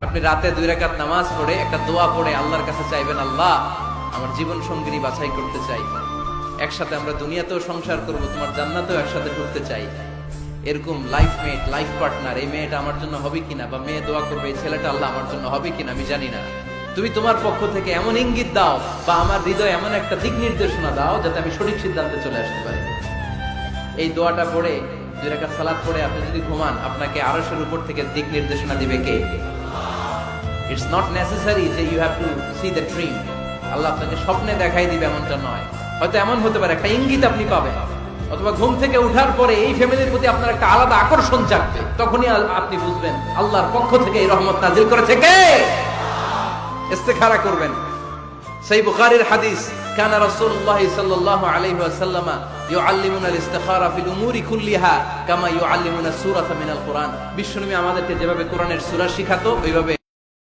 আপনি রাতে 2 রাকাত নামাজ পড়ে একটা দোয়া পড়ে আল্লাহর কাছে চাইবেন, আল্লাহ আমার জীবন সঙ্গিনী বাছাই করতে চাই, একসাথে আমরা দুনিয়াতেও সংসার করব, তোমার জান্নাতেও একসাথে ঢুকতে চাই। এরকম লাইফ মেট, লাইফ পার্টনার, এই মেয়েটা আমার জন্য হবে কিনা, বা মেয়ে দোয়া করবে এই ছেলেটা আল্লাহ আমার জন্য হবে কিনা আমি জানি না, তুমি তোমার পক্ষ থেকে এমন ইঙ্গিত দাও বা আমার হৃদয়ে এমন একটা দিক নির্দেশনা দাও যাতে আমি সঠিক সিদ্ধান্তে চলে আসতে পারি। এই দোয়াটা পড়ে 2 রাকাত সালাত পড়ে আপনি যদি ঘুমান, আপনাকে আরশের উপর থেকে দিক নির্দেশনা দিবে কে? ইটস নট নেসেসারি যে you have to see the dream. Allah আপনাকে স্বপ্নে দেখাই দিবে এমনটা নয়, হয়তো এমন হতে পারে একটা ইঙ্গিত আপনি পাবেন, অথবা ঘুম থেকে উঠার পরে এই ফ্যামিলির প্রতি আপনার একটা আলাদা আকর্ষণ জাগবে, তখনই আপনি বুঝবেন আল্লাহর পক্ষ থেকে এই রহমত নাজিল করেছে কে। ইস্তেখারা করবেন। সেই বুখারীর হাদিস, কানা রাসূলুল্লাহ সাল্লাল্লাহু আলাইহি ওয়াসাল্লাম ইউআল্লিমুনা আল-ইস্তিখারা ফিল উমুরি কুল্লিহা কামা ইউআল্লিমুনা সূরাতা মিনাল কুরআন। বিশ্বনবী আমাদেরকে যেভাবে কোরআনের সূরা শিখাতো ওইভাবে